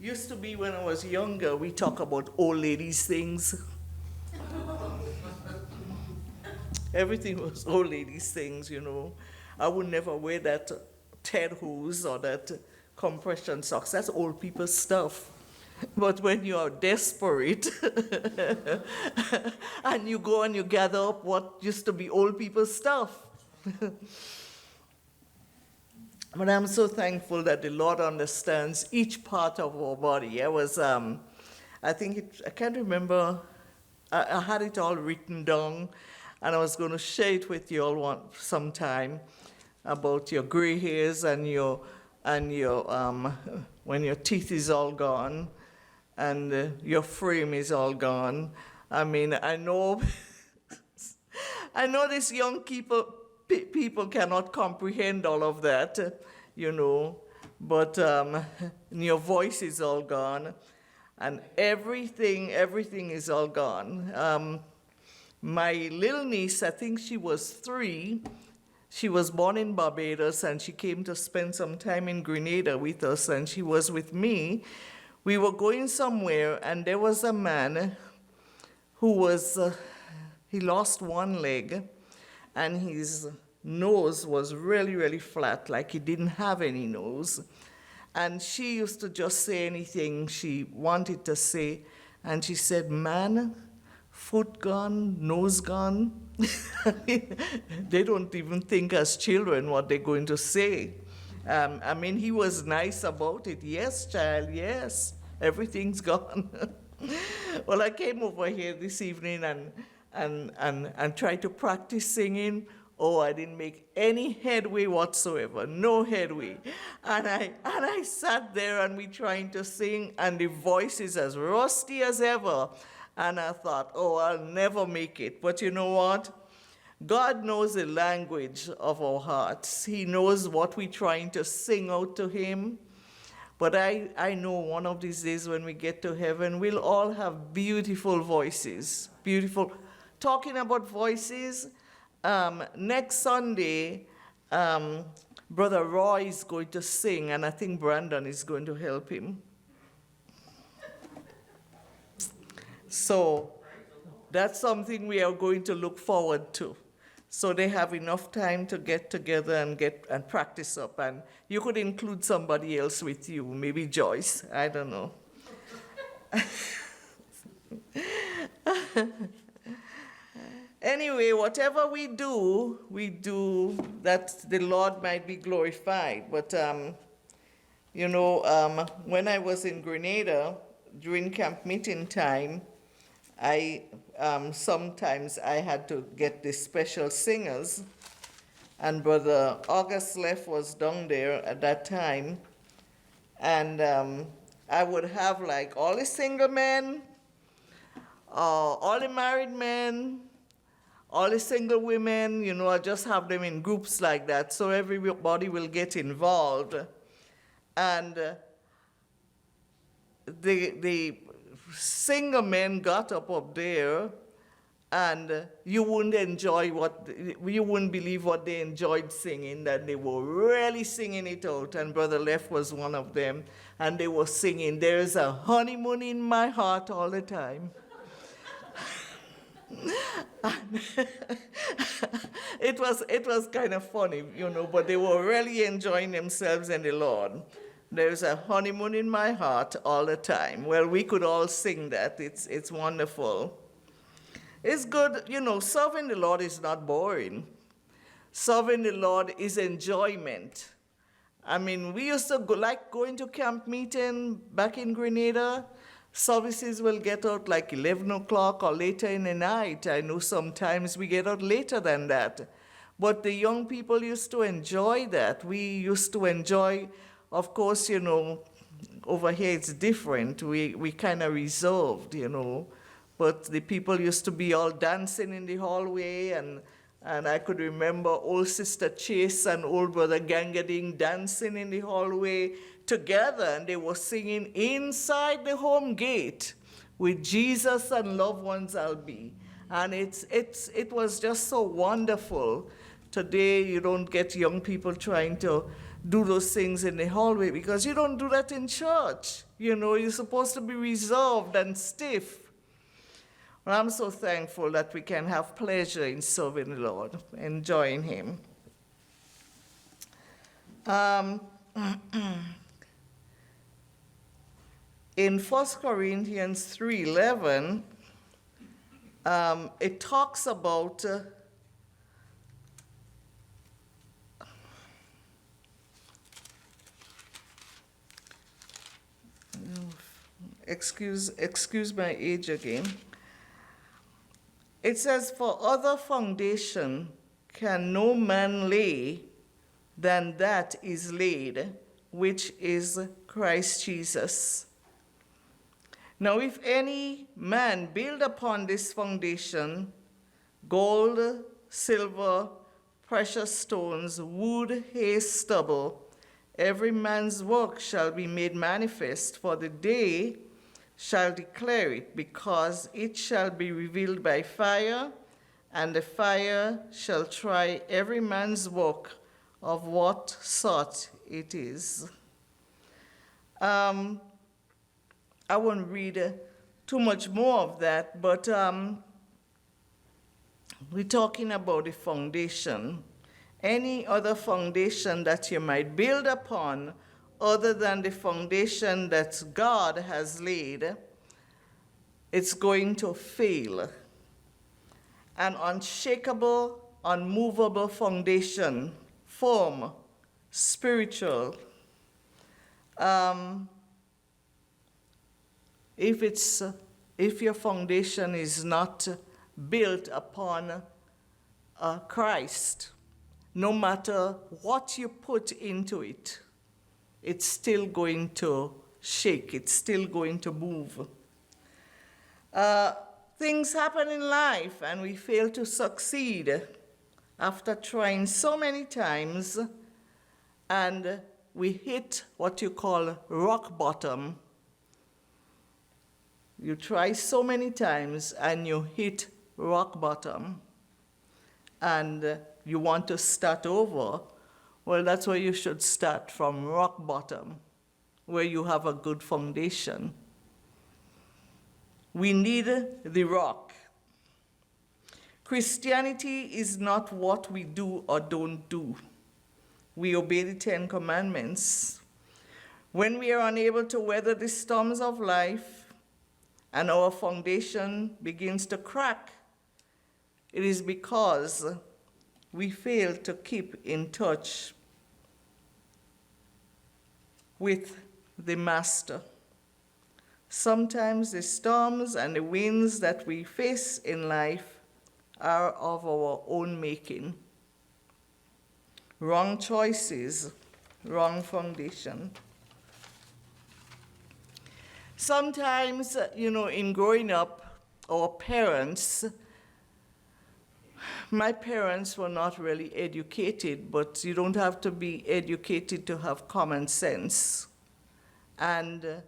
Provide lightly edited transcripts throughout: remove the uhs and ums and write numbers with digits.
Used to be when I was younger, we talk about old ladies things. Everything was old ladies things, you know. I would never wear that Ted hose or that compression socks. That's old people stuff. But when you are desperate and you go and you gather up what used to be old people stuff. But I'm so thankful that the Lord understands each part of our body. I can't remember, I had it all written down, and I was going to share it with you all sometime about your gray hairs and your when your teeth is all gone and your frame is all gone. I mean, I know I know these young people cannot comprehend all of that, you know, but your voice is all gone, and everything is all gone. My little niece, I think she was 3, she was born in Barbados, and she came to spend some time in Grenada with us, and she was with me. We were going somewhere, and there was a man who was, he lost one leg, and his nose was really, really flat, like he didn't have any nose. And she used to just say anything she wanted to say, and she said, "Man, foot gone, nose gone." They don't even think as children what they're going to say. I mean, he was nice about it. "Yes, child, yes, everything's gone." Well, I came over here this evening and tried to practice singing. Oh, I didn't make any headway whatsoever, no headway. And I sat there and we trying to sing, and the voice is as rusty as ever. And I thought, oh, I'll never make it. But you know what? God knows the language of our hearts. He knows what we're trying to sing out to him. But I know one of these days when we get to heaven, we'll all have beautiful voices. Beautiful. Talking about voices, next Sunday, Brother Roy is going to sing, and I think Brandon is going to help him. So that's something we are going to look forward to. So they have enough time to get together and practice up. And you could include somebody else with you, maybe Joyce, I don't know. Anyway, whatever we do that the Lord might be glorified. But, when I was in Grenada during camp meeting time, sometimes I had to get the special singers, and Brother August Leff was down there at that time, and I would have like all the single men, all the married men, all the single women, I just have them in groups like that, so everybody will get involved. And the single men got up there, and you wouldn't believe what they enjoyed singing, that they were really singing it out. And Brother Leff was one of them, and they were singing, "There's a honeymoon in my heart" all the time. It was kind of funny, but they were really enjoying themselves in the Lord. There's a honeymoon in my heart all the time. Well, we could all sing that. It's wonderful. It's good, serving the Lord is not boring. Serving the Lord is enjoyment. I mean, we used to like going to camp meeting back in Grenada. Services will get out like 11 o'clock or later in the night. I know sometimes we get out later than that. But the young people used to enjoy that. We used to enjoy, of course, over here it's different. We kind of reserved, But the people used to be all dancing in the hallway, and I could remember old Sister Chase and old Brother Gangading dancing in the hallway together, and they were singing "Inside the Home Gate" with "Jesus and Loved Ones I'll Be." And it was just so wonderful. Today, you don't get young people trying to do those things in the hallway because you don't do that in church. You know, you're supposed to be reserved and stiff. Well, I'm so thankful that we can have pleasure in serving the Lord, enjoying Him. In 1 Corinthians 3:11, it talks about excuse my age again. It says, "For other foundation can no man lay than that is laid, which is Christ Jesus. Now if any man build upon this foundation gold, silver, precious stones, wood, hay, stubble, every man's work shall be made manifest, for the day shall declare it, because it shall be revealed by fire, and the fire shall try every man's work of what sort it is." I won't read too much more of that, but we're talking about the foundation. Any other foundation that you might build upon other than the foundation that God has laid, it's going to fail. An unshakable, unmovable foundation, firm, spiritual. If your foundation is not built upon Christ, no matter what you put into it, it's still going to shake, it's still going to move. Things happen in life and we fail to succeed after trying so many times, and we hit what you call rock bottom. You try so many times and you hit rock bottom and you want to start over. Well, that's where you should start, from rock bottom, where you have a good foundation. We need the rock. Christianity is not what we do or don't do. We obey the 10 Commandments. When we are unable to weather the storms of life and our foundation begins to crack, it is because we fail to keep in touch with the Master. Sometimes the storms and the winds that we face in life are of our own making. Wrong choices, wrong foundation. Sometimes, in growing up, our parents, my parents were not really educated, but you don't have to be educated to have common sense. And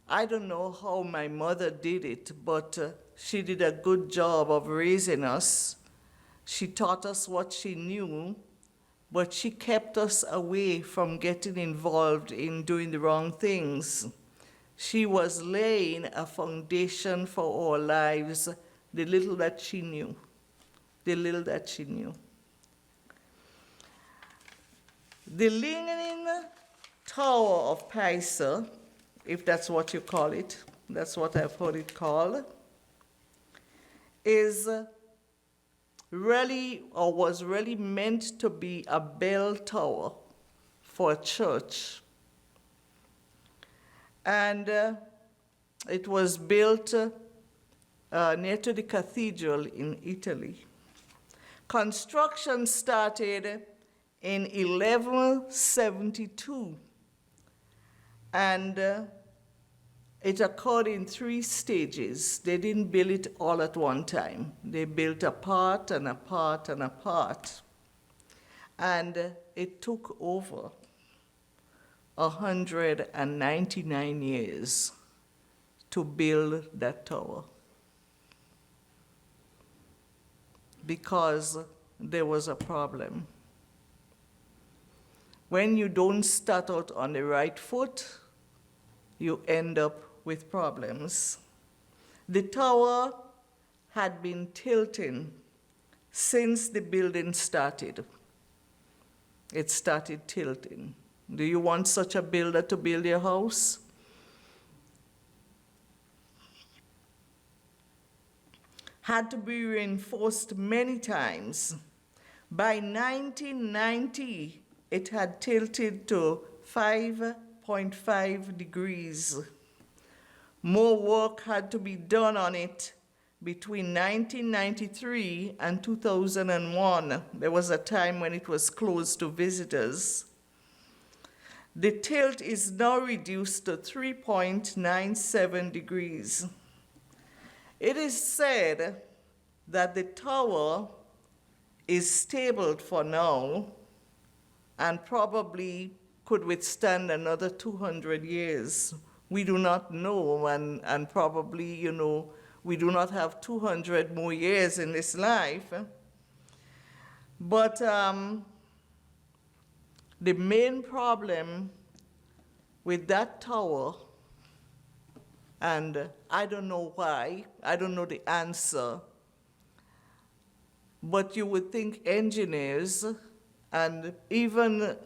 I don't know how my mother did it, but she did a good job of raising us. She taught us what she knew, but she kept us away from getting involved in doing the wrong things. She was laying a foundation for our lives, the little that she knew. The little that she knew. The Leaning Tower of Pisa, if that's what you call it, that's what I've heard it called, is really, or was really meant to be a bell tower for a church. And it was built near to the cathedral in Italy. Construction started in 1172, and it occurred in 3 stages. They didn't build it all at one time. They built a part and a part and a part. And it took over 199 years to build that tower, because there was a problem. When you don't start out on the right foot, you end up with problems. The tower had been tilting since the building started. It started tilting. Do you want such a builder to build your house? Had to be reinforced many times. By 1990, it had tilted to 5.5 degrees. More work had to be done on it between 1993 and 2001. There was a time when it was closed to visitors. The tilt is now reduced to 3.97 degrees. It is said that the tower is stable for now and probably could withstand another 200 years. We do not know, and probably, we do not have 200 more years in this life. But the main problem with that tower, and I don't know why, I don't know the answer, but you would think engineers and even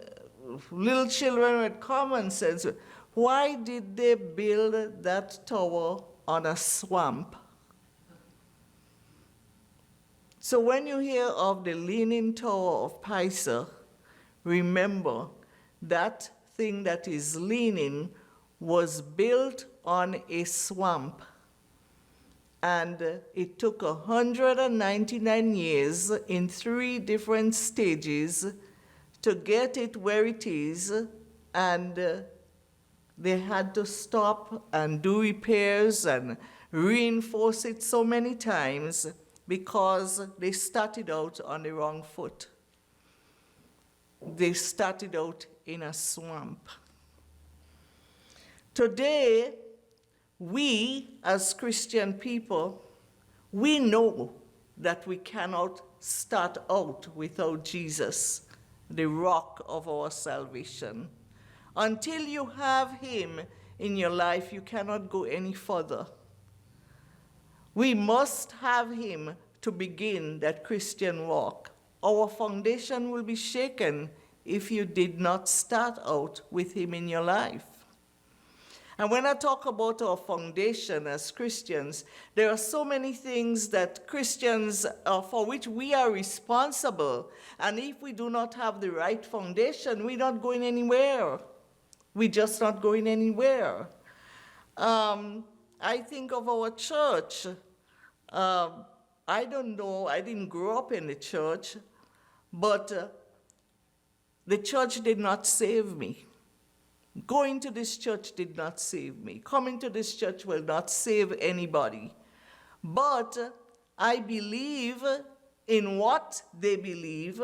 little children with common sense, why did they build that tower on a swamp? So when you hear of the Leaning Tower of Pisa, remember that thing that is leaning was built on a swamp. And it took 199 years in 3 different stages to get it where it is, and they had to stop and do repairs and reinforce it so many times because they started out on the wrong foot. They started out in a swamp. Today, we as Christian people, we know that we cannot start out without Jesus, the rock of our salvation. Until you have him in your life, you cannot go any further. We must have him to begin that Christian walk. Our foundation will be shaken if you did not start out with him in your life. And when I talk about our foundation as Christians, there are so many things that Christians, for which we are responsible. And if we do not have the right foundation, we're not going anywhere. We're just not going anywhere. I think of our church. I don't know, I didn't grow up in the church, but the church did not save me. Going to this church did not save me. Coming to this church will not save anybody. But I believe in what they believe,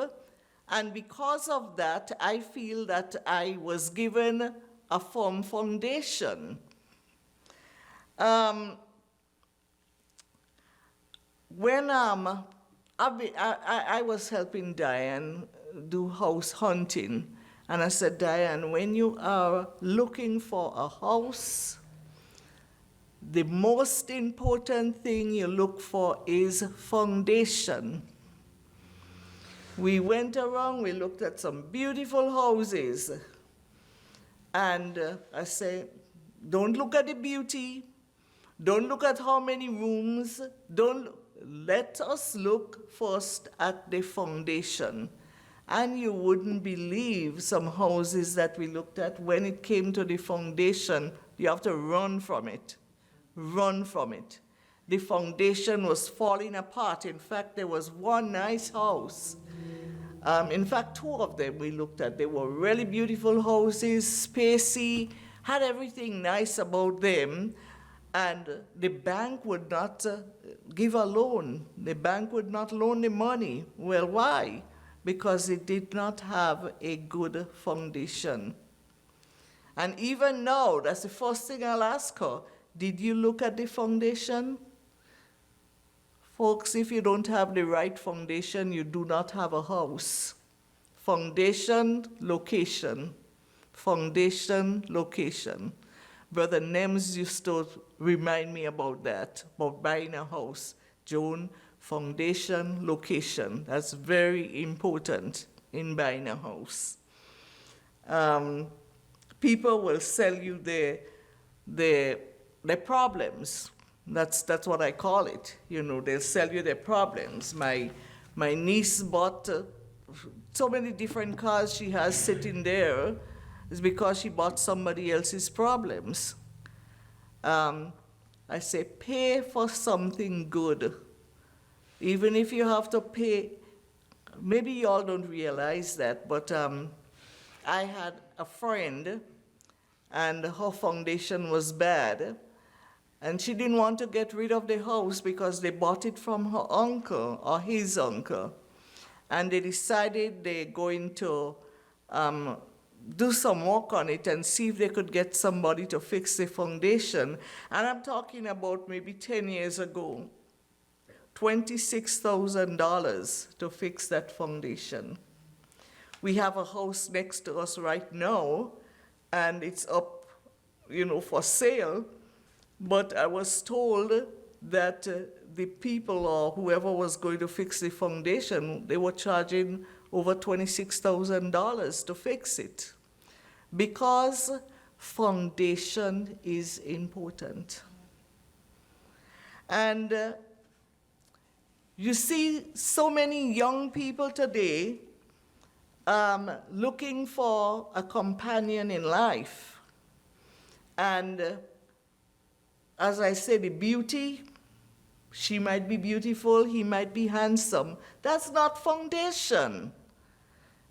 and because of that, I feel that I was given a firm foundation. When I was helping Diane do house hunting, and I said, Diane, when you are looking for a house, the most important thing you look for is foundation. We went around, we looked at some beautiful houses, and I said, don't look at the beauty, don't look at how many rooms, let us look first at the foundation. And you wouldn't believe some houses that we looked at, when it came to the foundation, you have to run from it. Run from it. The foundation was falling apart. In fact, there was one nice house. In fact, 2 of them we looked at. They were really beautiful houses, spacey, had everything nice about them. And the bank would not give a loan. The bank would not loan the money. Well, why? Because it did not have a good foundation. And even now, that's the first thing I'll ask her. Did you look at the foundation? Folks, if you don't have the right foundation, you do not have a house. Foundation, location. Foundation, location. Brother Nems used to remind me about that, about buying a house. Joan, foundation, location. That's very important in buying a house. People will sell you their problems. That's what I call it. You know, they'll sell you their problems. My niece bought so many different cars she has sitting there. It's because she bought somebody else's problems. I say, pay for something good. Even if you have to pay, maybe you all don't realize that, but I had a friend, and her foundation was bad, and she didn't want to get rid of the house because they bought it from her uncle or his uncle. And they decided they're going to do some work on it and see if they could get somebody to fix the foundation. And I'm talking about maybe 10 years ago. $26,000 to fix that foundation. We have a house next to us right now, and it's up, for sale. But I was told that the people or whoever was going to fix the foundation, they were charging over $26,000 to fix it. Because foundation is important. And you see so many young people today looking for a companion in life. And as I say, the beauty, she might be beautiful, he might be handsome. That's not foundation.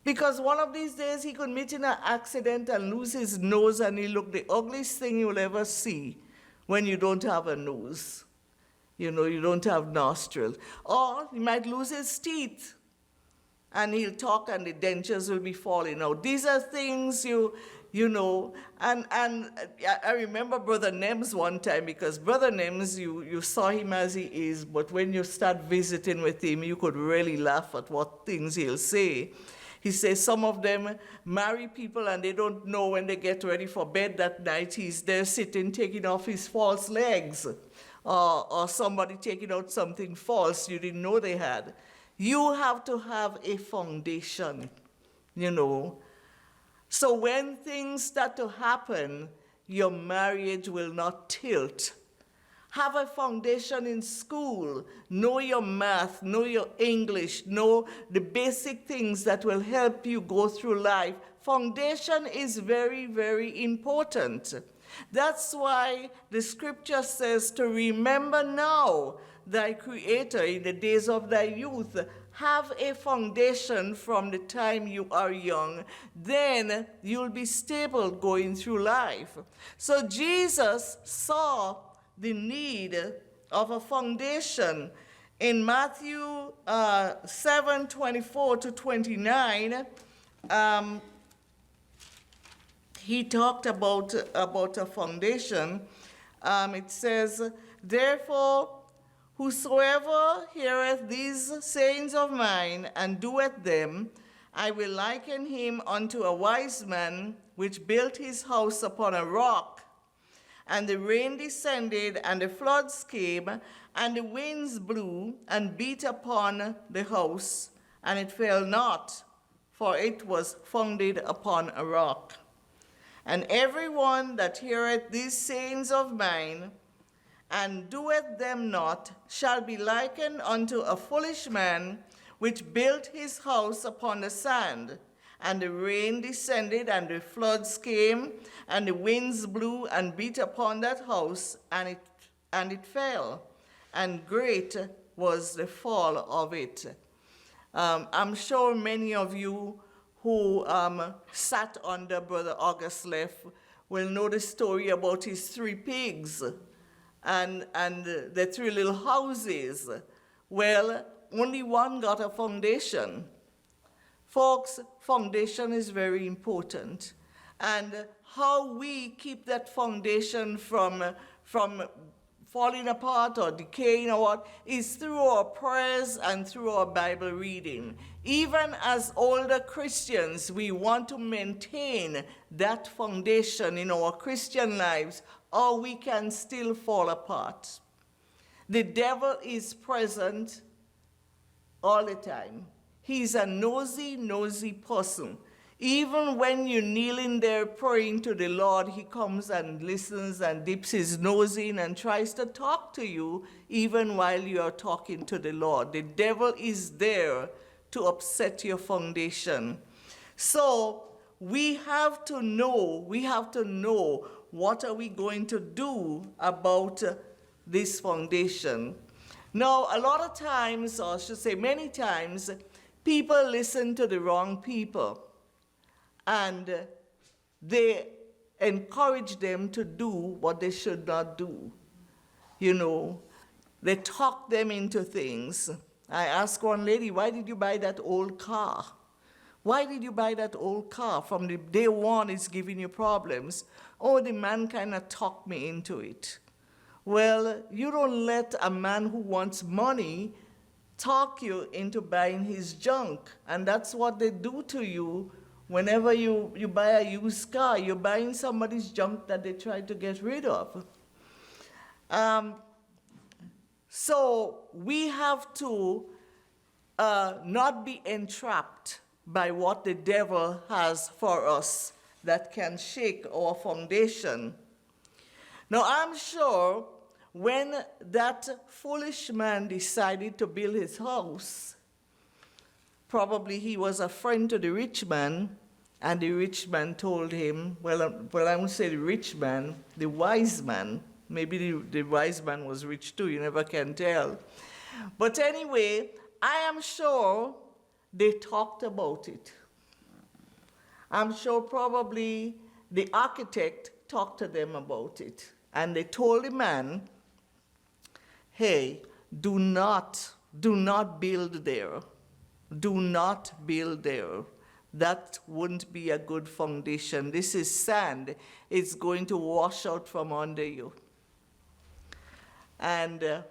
Because one of these days he could meet in an accident and lose his nose, and he'll look the ugliest thing you'll ever see when you don't have a nose. You don't have nostrils. Or he might lose his teeth, and he'll talk and the dentures will be falling out. These are things and I remember Brother Nems one time, because Brother Nems, you saw him as he is, but when you start visiting with him, you could really laugh at what things he'll say. He says some of them marry people and they don't know when they get ready for bed that night, he's there sitting taking off his false legs, or somebody taking out something false you didn't know they had. You have to have a foundation, So when things start to happen, your marriage will not tilt. Have a foundation in school. Know your math, know your English, know the basic things that will help you go through life. Foundation is very, very important. That's why the scripture says to remember now thy Creator in the days of thy youth. Have a foundation from the time you are young. Then you'll be stable going through life. So Jesus saw the need of a foundation. In Matthew 7:24-29, he talked about a foundation. It says, therefore, whosoever heareth these sayings of mine and doeth them, I will liken him unto a wise man which built his house upon a rock. And the rain descended, and the floods came, and the winds blew and beat upon the house, and it fell not, for it was founded upon a rock. And every one that heareth these sayings of mine, and doeth them not, shall be likened unto a foolish man, which built his house upon the sand. And the rain descended, and the floods came, and the winds blew and beat upon that house, and it fell. And great was the fall of it. I'm sure many of you who sat under Brother August Leff will know the story about his 3 pigs and the 3 little houses. Well, only one got a foundation. Folks, foundation is very important. And how we keep that foundation from falling apart or decaying or what, is through our prayers and through our Bible reading. Even as older Christians, we want to maintain that foundation in our Christian lives, or we can still fall apart. The devil is present all the time. He's a nosy person. Even when you're kneeling there praying to the Lord, he comes and listens and dips his nose in and tries to talk to you even while you are talking to the Lord. The devil is there to upset your foundation. So we have to know what are we going to do about this foundation. Now, a lot of times, or I should say many times, people listen to the wrong people. And they encourage them to do what they should not do. You know, they talk them into things. I asked one lady, why did you buy that old car? Why did you buy that old car? From the day one, it's giving you problems. Oh, the man kind of talked me into it. Well, you don't let a man who wants money talk you into buying his junk. And that's what they do to you. Whenever you buy a used car, you're buying somebody's junk that they try to get rid of. So we have to not be entrapped by what the devil has for us that can shake our foundation. Now, I'm sure when that foolish man decided to build his house, probably he was a friend to the rich man, and the rich man told him, well, I won't say the rich man, the wise man. Maybe the wise man was rich too, you never can tell. But anyway, I am sure they talked about it. I'm sure probably the architect talked to them about it. And they told the man, hey, do not build there. Do not build there. That wouldn't be a good foundation. This is sand. It's going to wash out from under you. And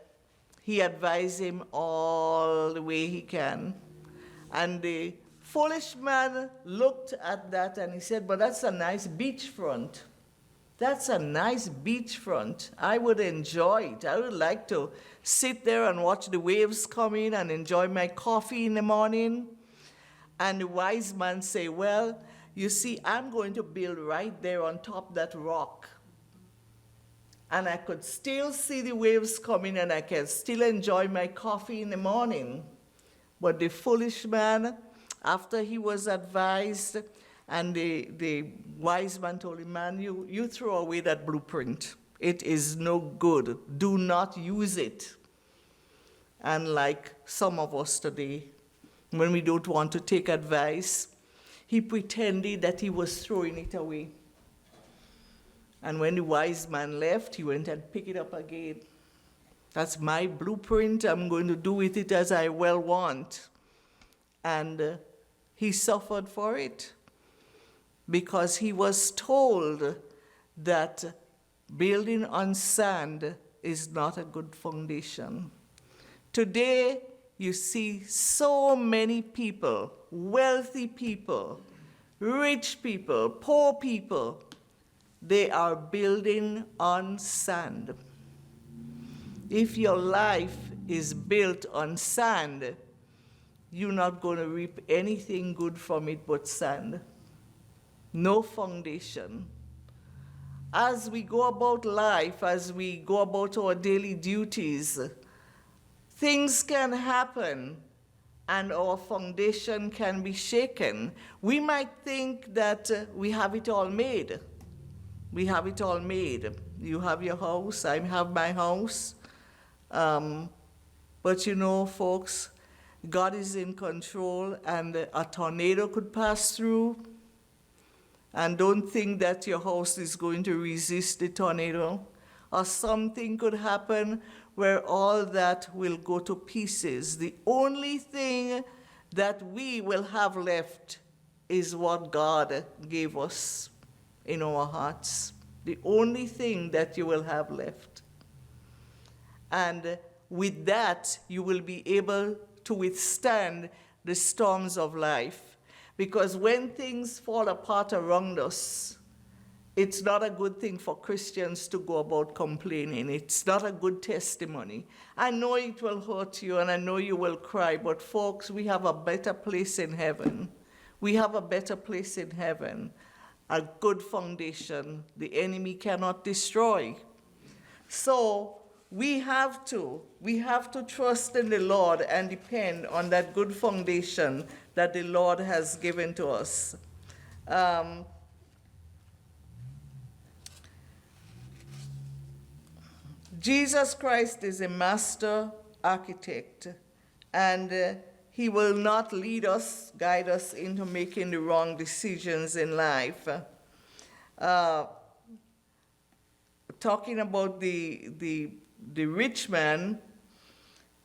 he advised him all the way he can. And the foolish man looked at that and he said, but that's a nice beachfront. That's a nice beachfront. I would enjoy it. I would like to sit there and watch the waves come in and enjoy my coffee in the morning. And the wise man say, well, you see, I'm going to build right there on top of that rock. And I could still see the waves coming and I can still enjoy my coffee in the morning. But the foolish man, after he was advised, and the wise man told him, man, you throw away that blueprint. It is no good. Do not use it. And like some of us today, when we don't want to take advice, he pretended that he was throwing it away. And when the wise man left, he went and picked it up again. That's my blueprint. I'm going to do with it as I well want. And he suffered for it, because he was told that building on sand is not a good foundation. Today, you see so many people, wealthy people, rich people, poor people, they are building on sand. If your life is built on sand, you're not going to reap anything good from it but sand. No foundation. As we go about life, as we go about our daily duties, things can happen and our foundation can be shaken. We might think that we have it all made. We have it all made. You have your house, I have my house. But you know, folks, God is in control, and a tornado could pass through. And don't think that your house is going to resist the tornado. Or something could happen where all that will go to pieces. The only thing that we will have left is what God gave us in our hearts. The only thing that you will have left. And with that, you will be able to withstand the storms of life. Because when things fall apart around us, it's not a good thing for Christians to go about complaining. It's not a good testimony. I know it will hurt you and I know you will cry, but folks, we have a better place in heaven. We have a better place in heaven, a good foundation the enemy cannot destroy. So we have to trust in the Lord and depend on that good foundation that the Lord has given to us. Jesus Christ is a master architect, and he will not guide us into making the wrong decisions in life. Talking about the rich man,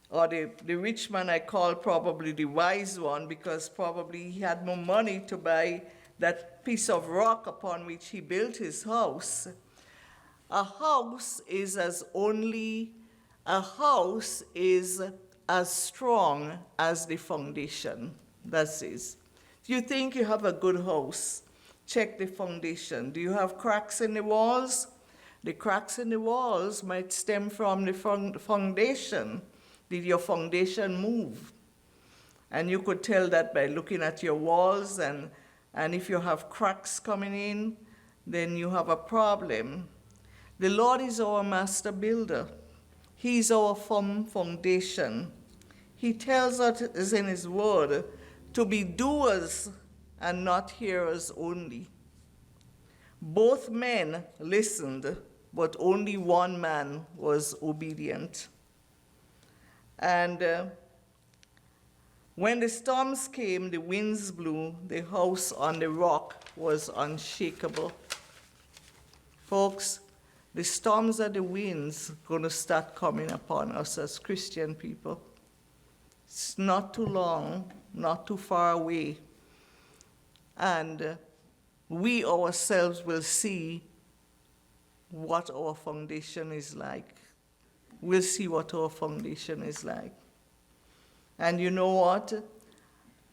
or the rich man I call probably the wise one, because probably he had more money to buy that piece of rock upon which he built his house. A house is as strong as the foundation. That's it. If you think you have a good house, check the foundation. Do you have cracks in the walls? The cracks in the walls might stem from the foundation. Did your foundation move? And you could tell that by looking at your walls, and if you have cracks coming in, then you have a problem. The Lord is our master builder. He's our firm foundation. He tells us in his word to be doers and not hearers only. Both men listened, but only one man was obedient. And when the storms came, the winds blew, the house on the rock was unshakable. Folks, the storms and the winds going to start coming upon us as Christian people. It's not too long, not too far away. And we ourselves will see what our foundation is like. We'll see what our foundation is like. And you know what?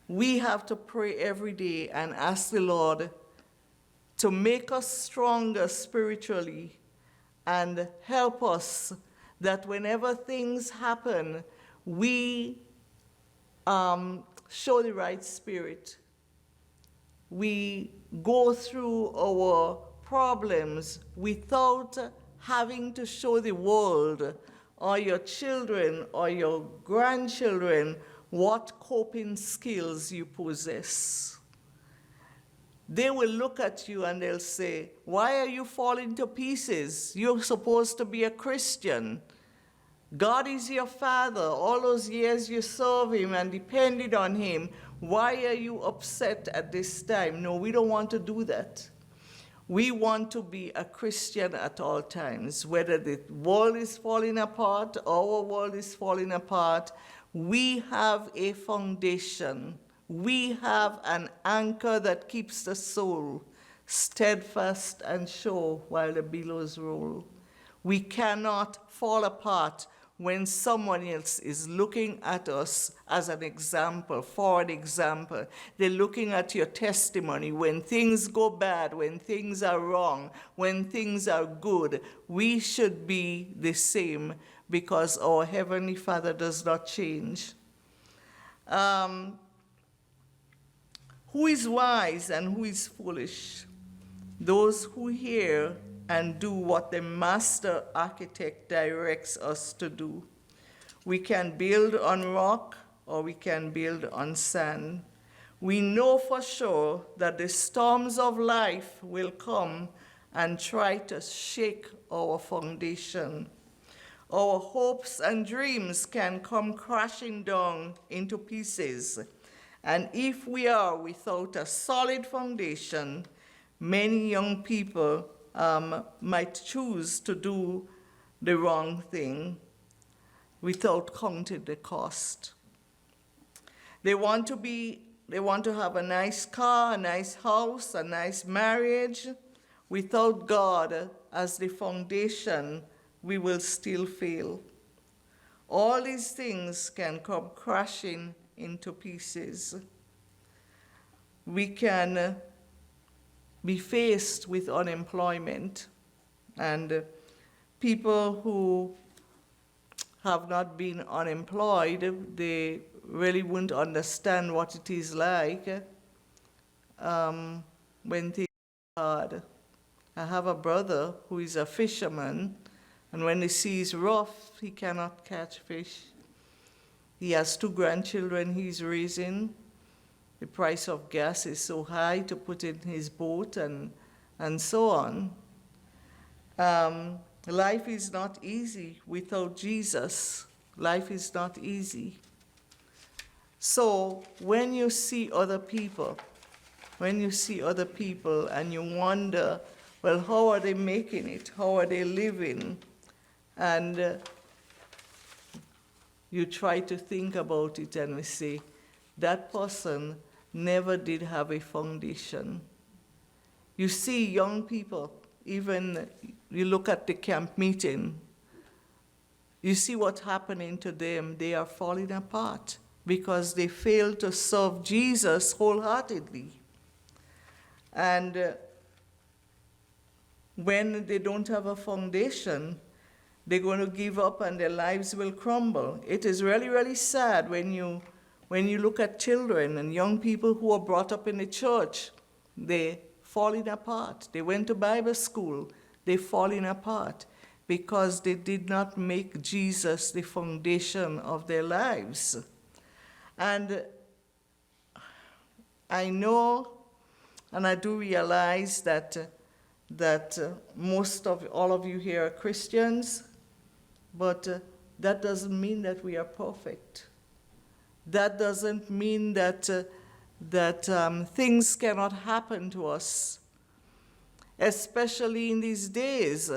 We have to pray every day and ask the Lord to make us stronger spiritually and help us that whenever things happen, we show the right spirit. We go through our problems without having to show the world or your children or your grandchildren what coping skills you possess. They will look at you and they'll say, why are you falling to pieces? You're supposed to be a Christian. God is your father. All those years you served him and depended on him. Why are you upset at this time? No, we don't want to do that. We want to be a Christian at all times. Whether the world is falling apart, our world is falling apart, we have a foundation. We have an anchor that keeps the soul steadfast and sure while the billows roll. We cannot fall apart when someone else is looking at us as an example, for an example. They're looking at your testimony. When things go bad, when things are wrong, when things are good, we should be the same because our Heavenly Father does not change. Who is wise and who is foolish? Those who hear and do what the master architect directs us to do. We can build on rock or we can build on sand. We know for sure that the storms of life will come and try to shake our foundation. Our hopes and dreams can come crashing down into pieces. And if we are without a solid foundation, many young people might choose to do the wrong thing without counting the cost. They want to have a nice car, a nice house, a nice marriage. Without God as the foundation, we will still fail. all these things can come crashing into pieces. We can be faced with unemployment, and people who have not been unemployed, they really wouldn't understand what it is like when things are hard. I have a brother who is a fisherman, and when the sea is rough, he cannot catch fish. He has 2 grandchildren he's raising. The price of gas is so high to put in his boat, and so on. Life is not easy without Jesus. Life is not easy. So when you see other people and you wonder, well, how are they making it? How are they living? And you try to think about it and we say, that person never did have a foundation. You see young people, even you look at the camp meeting, you see what's happening to them. They are falling apart because they fail to serve Jesus wholeheartedly. And when they don't have a foundation, they're going to give up and their lives will crumble. It is really, really sad when you look at children and young people who are brought up in the church, they're falling apart. They went to Bible school, they're falling apart because they did not make Jesus the foundation of their lives. And I know, and I do realize that most of all of you here are Christians, but that doesn't mean that we are perfect. That doesn't mean that things cannot happen to us. Especially in these days,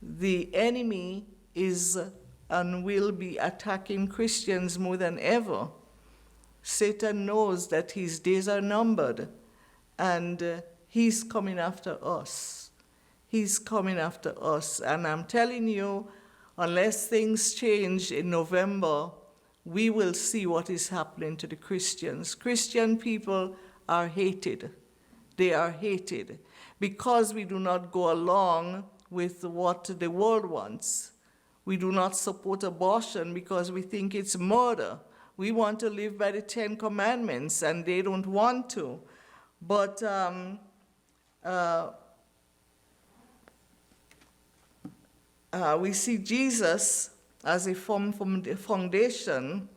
the enemy is and will be attacking Christians more than ever. Satan knows that his days are numbered, and he's coming after us. He's coming after us. And I'm telling you, unless things change in November, we will see what is happening to the Christians. Christian people are hated. They are hated because we do not go along with what the world wants. We do not support abortion because we think it's murder. We want to live by the 10 Commandments, and they don't want to. But we see Jesus as a foundation.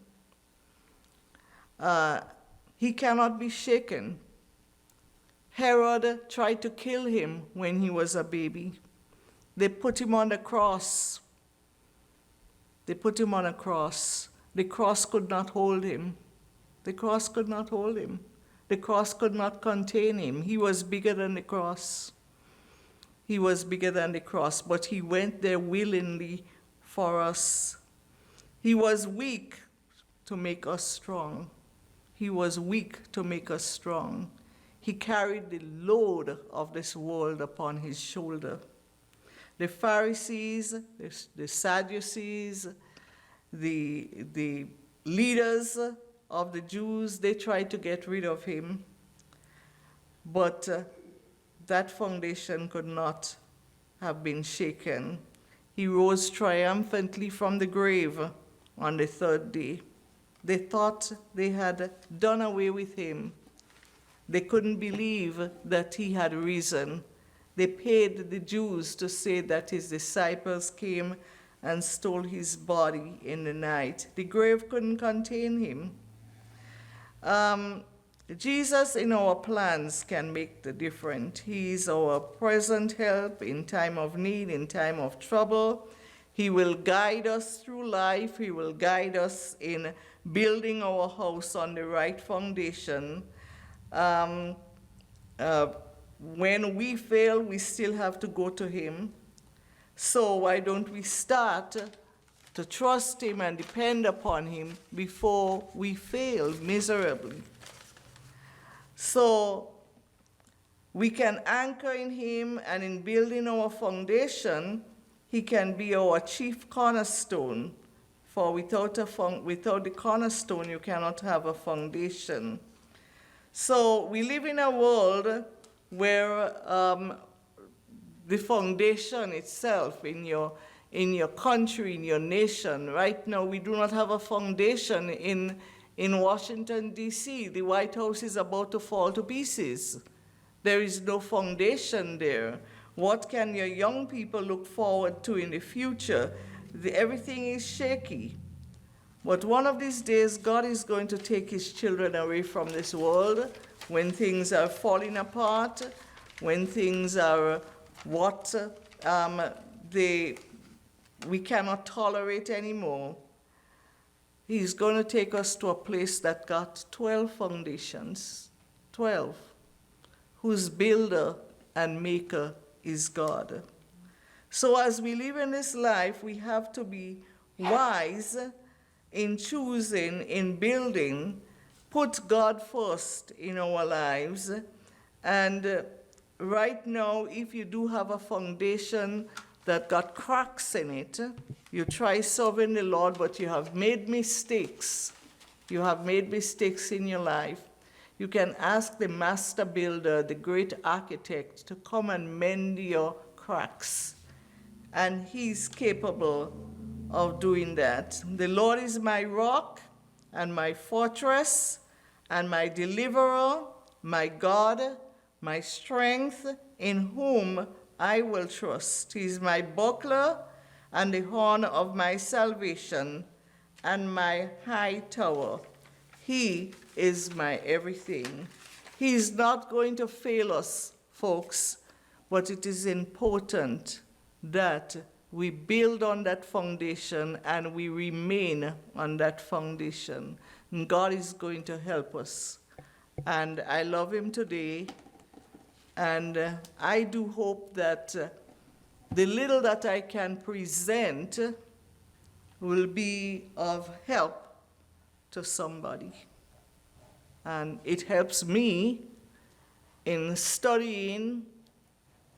He cannot be shaken. Herod tried to kill him when he was a baby. They put him on the cross. The cross could not hold him. The cross could not hold him. The cross could not contain him. He was bigger than the cross. He was bigger than the cross, but he went there willingly for us. He was weak to make us strong. He was weak to make us strong. He carried the load of this world upon his shoulder. The Pharisees, the Sadducees, the leaders of the Jews, they tried to get rid of him, but that foundation could not have been shaken. He rose triumphantly from the grave on the 3rd day. They thought they had done away with him. They couldn't believe that he had risen. They paid the Jews to say that his disciples came and stole his body in the night. The grave couldn't contain him. Jesus in our plans can make the difference. He is our present help in time of need, in time of trouble. He will guide us through life. He will guide us in building our house on the right foundation. When we fail, we still have to go to him. So why don't we start to trust him and depend upon him before we fail miserably? So we can anchor in him, and in building our foundation, he can be our chief cornerstone, For without without the cornerstone, you cannot have a foundation. So we live in a world where the foundation itself in your country, in your nation. Right now, we do not have a foundation in Washington, D.C. The White House is about to fall to pieces. There is no foundation there. What can your young people look forward to in the future? Everything is shaky. But one of these days, God is going to take his children away from this world when things are falling apart, when things are what we cannot tolerate anymore. He's going to take us to a place that got 12 foundations, 12, whose builder and maker is God. So as we live in this life, we have to be wise in choosing, in building, put God first in our lives. And right now, if you do have a foundation that got cracks in it, you try serving the Lord, but you have made mistakes. You have made mistakes in your life. You can ask the master builder, the great architect, to come and mend your cracks. And he's capable of doing that. The Lord is my rock and my fortress and my deliverer, my God, my strength, in whom I will trust. He is my buckler and the horn of my salvation and my high tower. He is my everything. He is not going to fail us, folks, but it is important that we build on that foundation and we remain on that foundation. And God is going to help us. And I love him today. And I do hope that the little that I can present will be of help to somebody. And it helps me in studying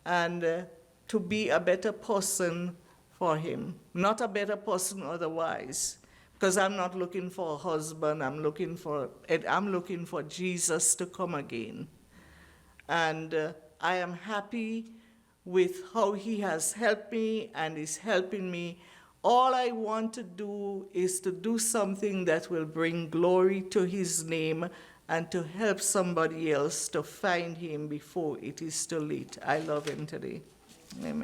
and to be a better person for him. Not a better person otherwise, because I'm not looking for a husband. I'm looking for Jesus to come again. And I am happy with how he has helped me and is helping me. All I want to do is to do something that will bring glory to his name and to help somebody else to find him before it is too late. I love him today. Amen.